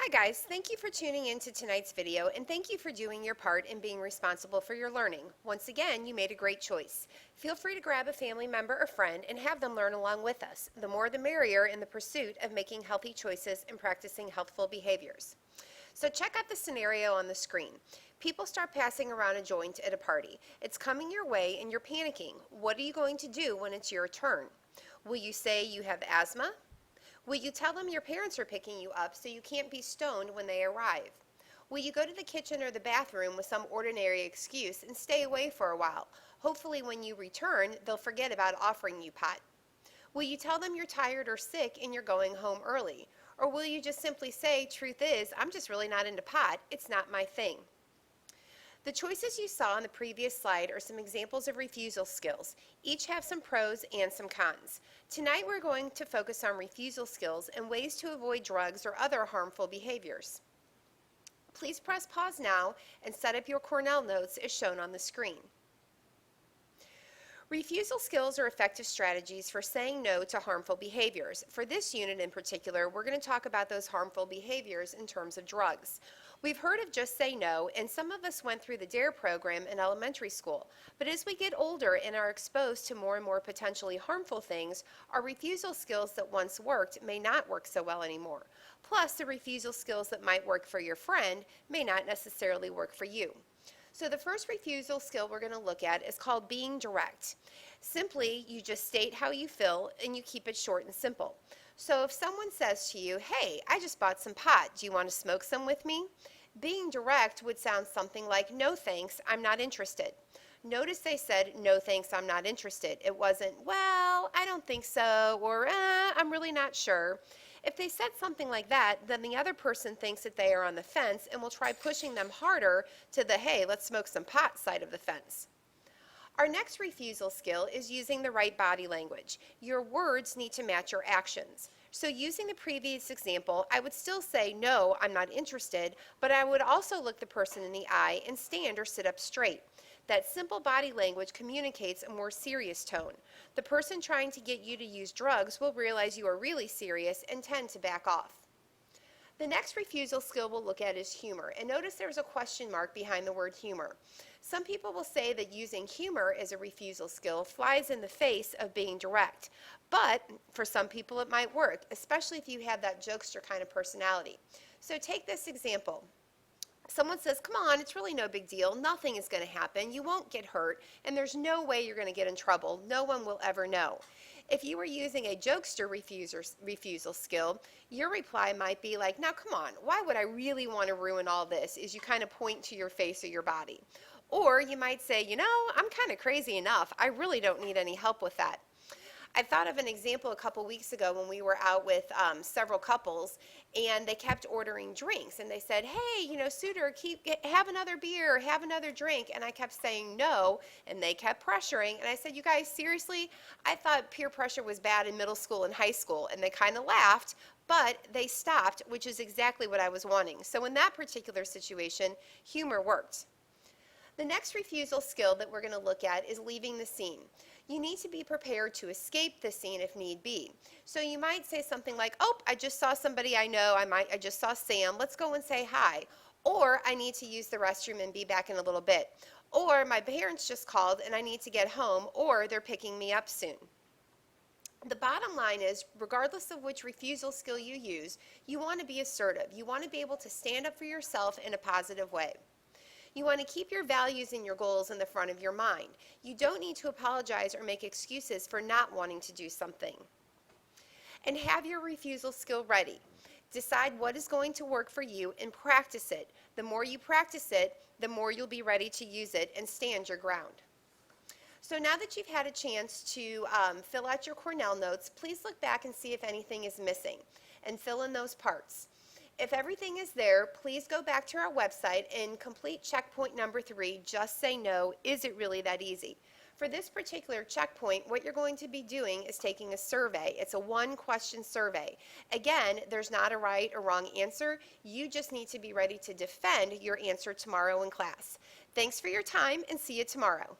Hi guys, thank you for tuning in to tonight's video and thank you for doing your part in being responsible for your learning. Once again, you made a great choice. Feel free to grab a family member or friend and have them learn along with us. The more the merrier in the pursuit of making healthy choices and practicing healthful behaviors. So check out the scenario on the screen. People start passing around a joint at a party. It's coming your way and you're panicking. What are you going to do when it's your turn? Will you say you have asthma? Will you tell them your parents are picking you up so you can't be stoned when they arrive? Will you go to the kitchen or the bathroom with some ordinary excuse and stay away for a while? Hopefully when you return, they'll forget about offering you pot. Will you tell them you're tired or sick and you're going home early? Or will you just simply say, truth is, I'm just really not into pot, it's not my thing? The choices you saw on the previous slide are some examples of refusal skills. Each have some pros and some cons. Tonight we're going to focus on refusal skills and ways to avoid drugs or other harmful behaviors. Please press pause now and set up your Cornell notes as shown on the screen. Refusal skills are effective strategies for saying no to harmful behaviors. For this unit in particular, we're going to talk about those harmful behaviors in terms of drugs. We've heard of Just Say No, and some of us went through the DARE program in elementary school. But as we get older and are exposed to more and more potentially harmful things, our refusal skills that once worked may not work so well anymore. Plus, the refusal skills that might work for your friend may not necessarily work for you. So the first refusal skill we're going to look at is called being direct. Simply, you just state how you feel and you keep it short and simple. So if someone says to you, hey, I just bought some pot, do you want to smoke some with me? Being direct would sound something like, no thanks, I'm not interested. Notice they said, no thanks, I'm not interested. It wasn't, well, I don't think so, or I'm really not sure. If they said something like that, then the other person thinks that they are on the fence and will try pushing them harder to the, hey, let's smoke some pot side of the fence. Our next refusal skill is using the right body language. Your words need to match your actions. So using the previous example, I would still say, no, I'm not interested, but I would also look the person in the eye and stand or sit up straight. That simple body language communicates a more serious tone. The person trying to get you to use drugs will realize you are really serious and tend to back off. The next refusal skill we'll look at is humor, and notice there's a question mark behind the word humor. Some people will say that using humor as a refusal skill flies in the face of being direct, but for some people it might work, especially if you have that jokester kind of personality. So take this example. Someone says, come on, it's really no big deal, nothing is going to happen, you won't get hurt, and there's no way you're going to get in trouble, no one will ever know. If you were using a jokester refusal skill, your reply might be like, now come on, why would I really want to ruin all this, as you kind of point to your face or your body. Or you might say, you know, I'm kind of crazy enough, I really don't need any help with that. I thought of an example a couple weeks ago when we were out with several couples and they kept ordering drinks and they said, hey, you know, suitor, have another beer, have another drink, and I kept saying no and they kept pressuring and I said, you guys, seriously, I thought peer pressure was bad in middle school and high school, and they kind of laughed, but they stopped, which is exactly what I was wanting. So in that particular situation, humor worked. The next refusal skill that we're going to look at is leaving the scene. You need to be prepared to escape the scene if need be. So you might say something like, oh, I just saw somebody I know, I just saw Sam, let's go and say hi. Or I need to use the restroom and be back in a little bit. Or my parents just called and I need to get home, or they're picking me up soon. The bottom line is, regardless of which refusal skill you use, you want to be assertive. You want to be able to stand up for yourself in a positive way. You want to keep your values and your goals in the front of your mind. You don't need to apologize or make excuses for not wanting to do something. And have your refusal skill ready. Decide what is going to work for you and practice it. The more you practice it, the more you'll be ready to use it and stand your ground. So now that you've had a chance to fill out your Cornell notes, please look back and see if anything is missing and fill in those parts. If everything is there, please go back to our website and complete checkpoint number 3, Just Say No, Is It Really That Easy? For this particular checkpoint, what you're going to be doing is taking a survey. It's a 1-question survey. Again, there's not a right or wrong answer. You just need to be ready to defend your answer tomorrow in class. Thanks for your time and see you tomorrow.